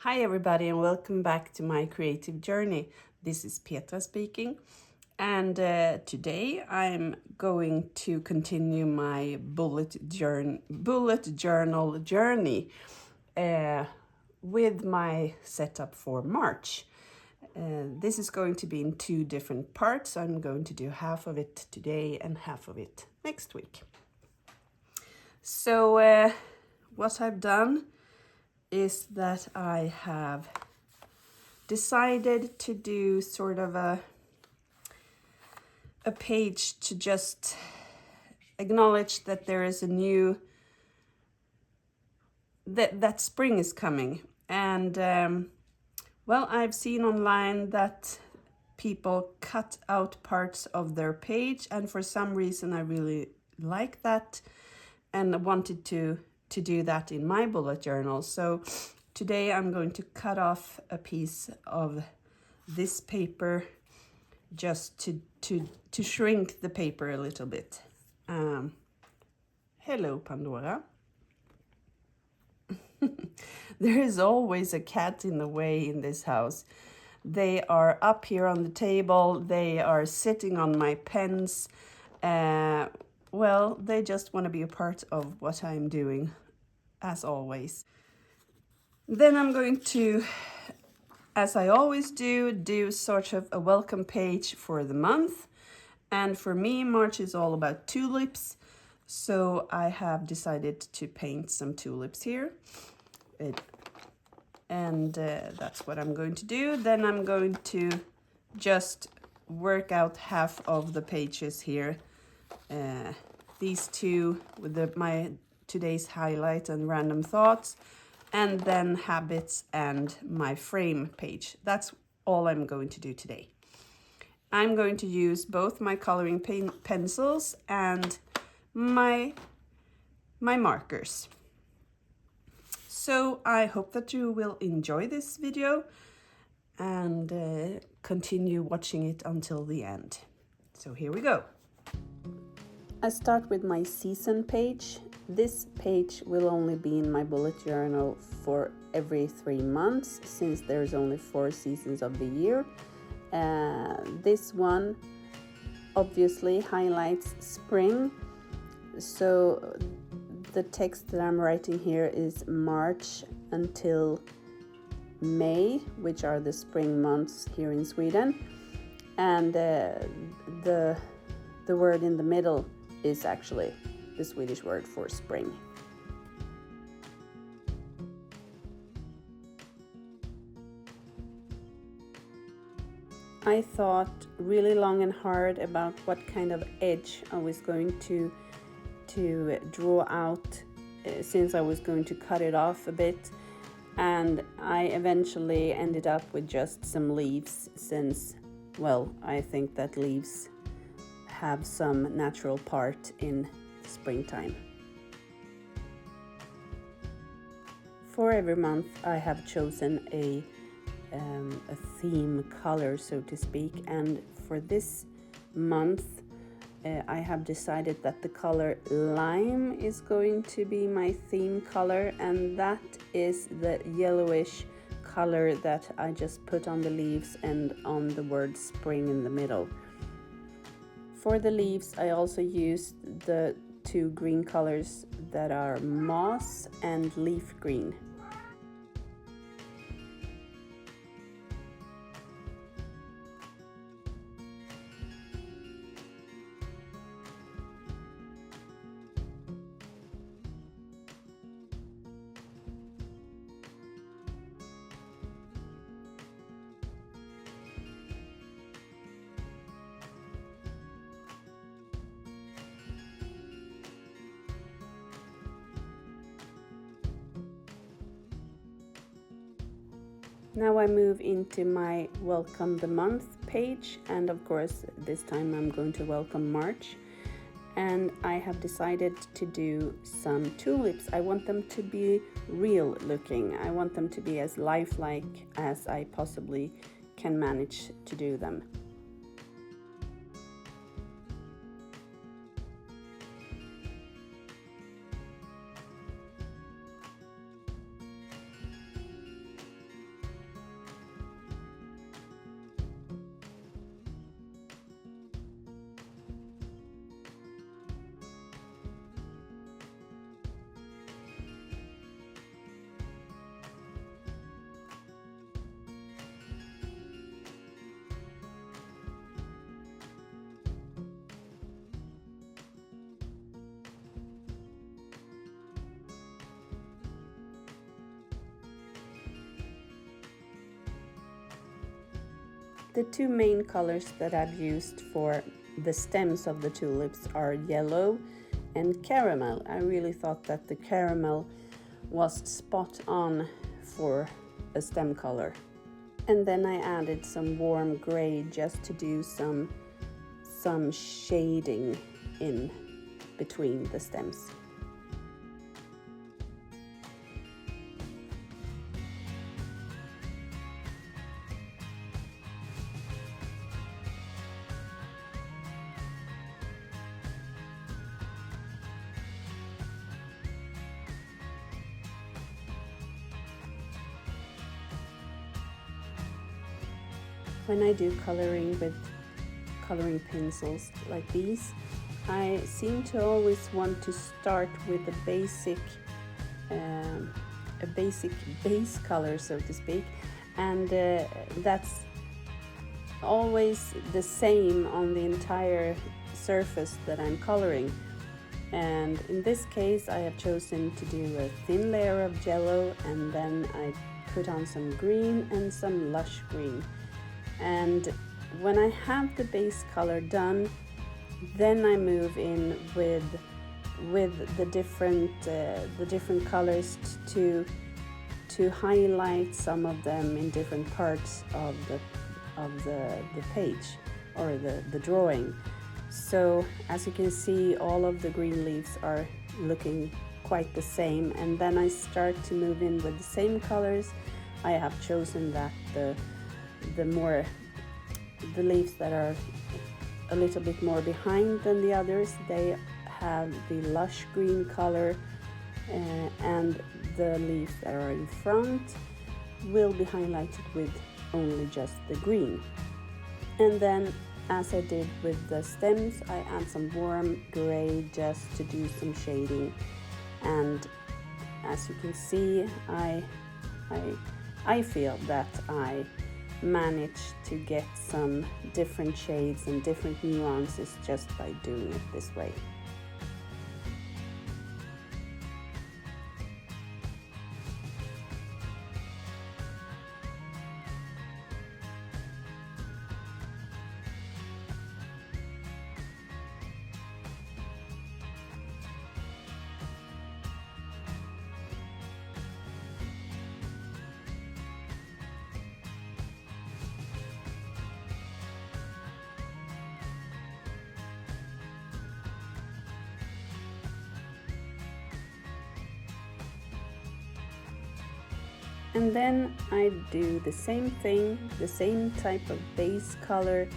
Hi, everybody, and welcome back to my creative journey. This is Petra speaking, and today I'm going to continue my bullet journal journey with my setup for March. This is going to be in two different parts. I'm going to do half of it today and half of it next week. So what I've done is that I have decided to do sort of a page to just acknowledge that there is a new that spring is coming. And well, I've seen online that people cut out parts of their page, and for some reason I really like that and wanted to do that in my bullet journal. So today I'm going to cut off a piece of this paper just to shrink the paper a little bit. Hello, Pandora. There is always a cat in the way in this house. They are up here on the table. They are sitting on my pens. Well, they just want to be a part of what I'm doing, as always. Then I'm going to, as I always do sort of a welcome page for the month. And for me, March is all about tulips. So I have decided to paint some tulips here. That's what I'm going to do. Then I'm going to just work out half of the pages here. These two with my today's highlight and random thoughts, and then habits and my frame page. That's all I'm going to do today. I'm going to use both my coloring pencils and my markers. So I hope that you will enjoy this video and continue watching it until the end. So here we go. I start with my season page. This page will only be in my bullet journal for every 3 months, since there's only 4 seasons of the year. This one obviously highlights spring. So the text that I'm writing here is March until May, which are the spring months here in Sweden. And the word in the middle is actually the Swedish word for spring. I thought really long and hard about what kind of edge I was going to draw out, since I was going to cut it off a bit, and I eventually ended up with just some leaves, since, well, I think that leaves have some natural part in springtime. For every month I have chosen a theme color, so to speak, and for this month I have decided that the color lime is going to be my theme color, and that is the yellowish color that I just put on the leaves and on the word spring in the middle. For the leaves I also used the 2 green colors that are moss and leaf green. Now I move into my welcome the month page, and of course this time I'm going to welcome March, and I have decided to do some tulips. I want them to be real looking. I want them to be as lifelike as I possibly can manage to do them. The two main colors that I've used for the stems of the tulips are yellow and caramel. I really thought that the caramel was spot on for a stem color. And then I added some warm gray just to do some shading in between the stems. When I do coloring with coloring pencils like these, I seem to always want to start with a basic base color, so to speak, and that's always the same on the entire surface that I'm coloring. And in this case I have chosen to do a thin layer of yellow, and then I put on some green and some lush green. And when I have the base color done, then I move in with the different colors to highlight some of them in different parts of the page or the drawing. So as you can see, all of the green leaves are looking quite the same, and then I start to move in with the same colors. I have chosen that the leaves that are a little bit more behind than the others, they have the lush green color, and the leaves that are in front will be highlighted with only just the green. And then, as I did with the stems, I add some warm gray just to do some shading. And as you can see, I feel that I managed to get some different shades and different nuances just by doing it this way. And then I do the same thing, the same type of base color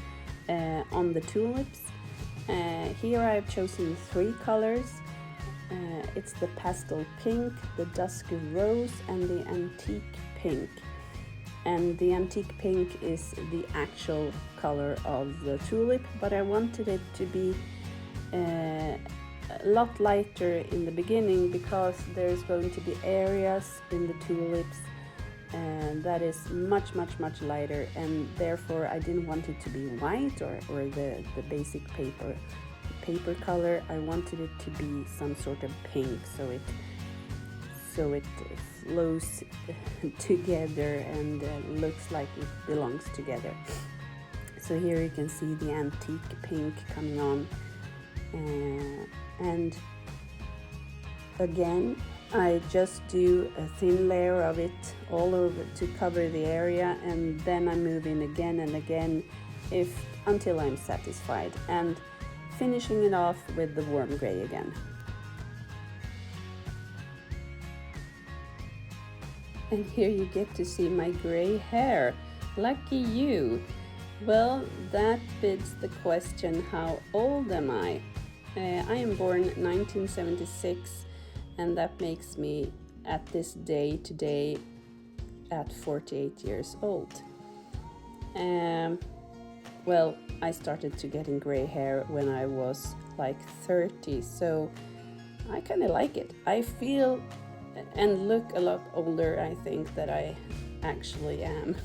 on the tulips. Here I have chosen 3 colors. It's the pastel pink, the dusky rose, and the antique pink. And the antique pink is the actual color of the tulip, but I wanted it to be a lot lighter in the beginning because there's going to be areas in the tulips and that is much lighter, and therefore I didn't want it to be white or the basic paper color. I wanted it to be some sort of pink, so it flows together and looks like it belongs together. So here you can see the antique pink coming on, and again I just do a thin layer of it all over to cover the area, and then I move in again and again until I'm satisfied, and finishing it off with the warm gray again. And here you get to see my gray hair. Lucky you! Well, that begs the question, how old am I? I am born 1976, and that makes me at this day today at 48 years old. Well, I started to getting gray hair when I was like 30, so I kind of like it. I feel and look a lot older, I think, that I actually am.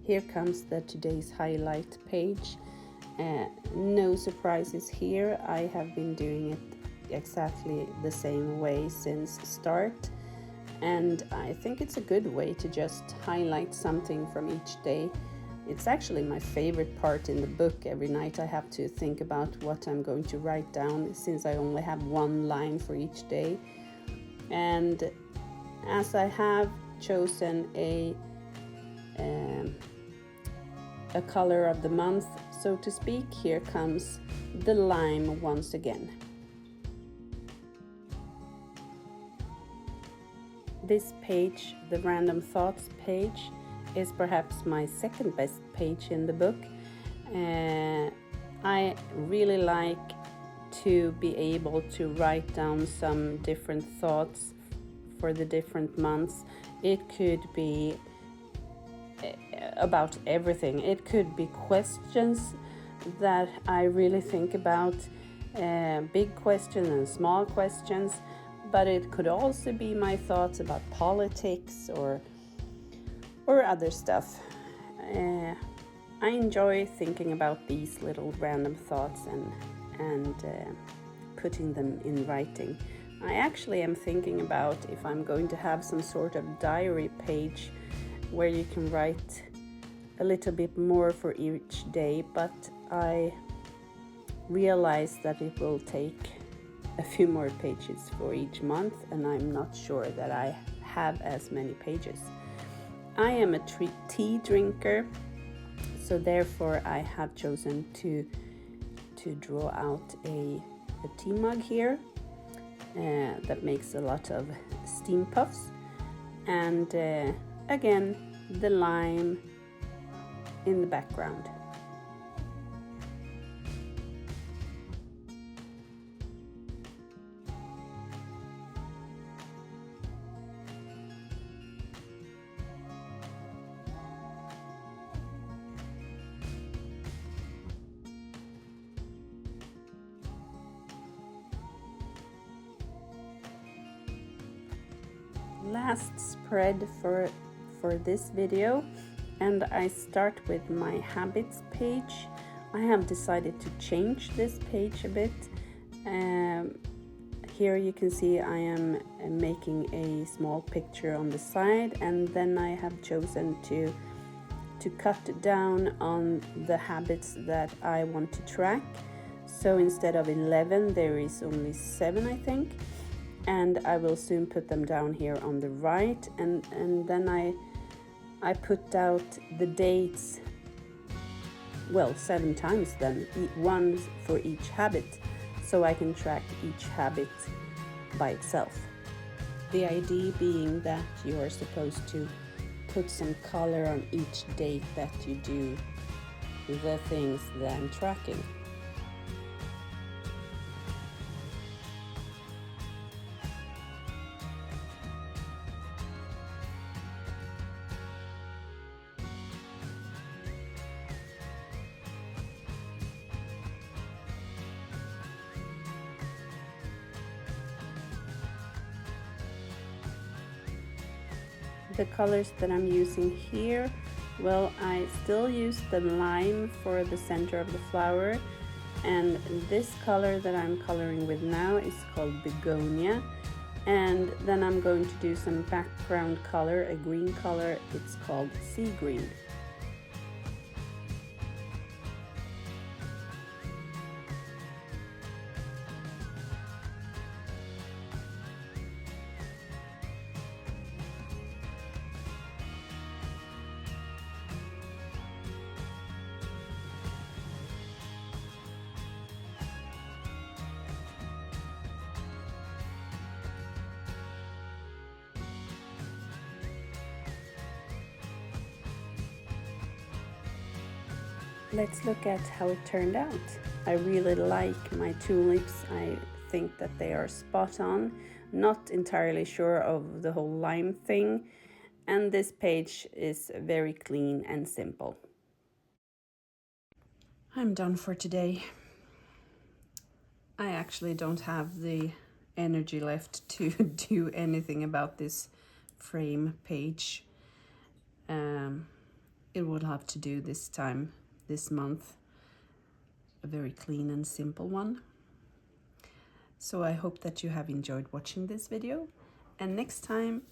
Here comes the today's highlight page. No surprises here. I have been doing it exactly the same way since start, and I think it's a good way to just highlight something from each day. It's actually my favorite part in the book. Every night I have to think about what I'm going to write down, since I only have one line for each day. And as I have chosen a color of the month, so to speak, here comes the lime once again. This page, the random thoughts page, is perhaps my second best page in the book. I really like to be able to write down some different thoughts for the different months. It could be about everything. It could be questions that I really think about, big questions and small questions, but it could also be my thoughts about politics or other stuff. I enjoy thinking about these little random thoughts and putting them in writing. I actually am thinking about if I'm going to have some sort of diary page where you can write a little bit more for each day, but I realize that it will take a few more pages for each month, and I'm not sure that I have as many pages. I am a tea drinker, so therefore I have chosen to draw out a tea mug here that makes a lot of steam puffs, and again the lime in the background. Last spread for this video, and I start with my habits page. I have decided to change this page a bit. Here you can see I am making a small picture on the side, and then I have chosen to cut down on the habits that I want to track. So instead of 11 there is only 7, I think, and I will soon put them down here on the right, and then I put out the dates, well, 7 times then, one for each habit, so I can track each habit by itself. The idea being that you are supposed to put some color on each date that you do the things that I'm tracking. The colors that I'm using here, well, I still use the lime for the center of the flower, and this color that I'm coloring with now is called Begonia, and then I'm going to do some background color, a green color, it's called Sea Green. Let's look at how it turned out. I really like my tulips. I think that they are spot on. Not entirely sure of the whole lime thing. And this page is very clean and simple. I'm done for today. I actually don't have the energy left to do anything about this frame page. it will have to do this time, this month, a very clean and simple one. So I hope that you have enjoyed watching this video, and next time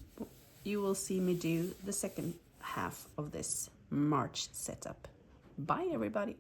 you will see me do the second half of this March setup. Bye everybody!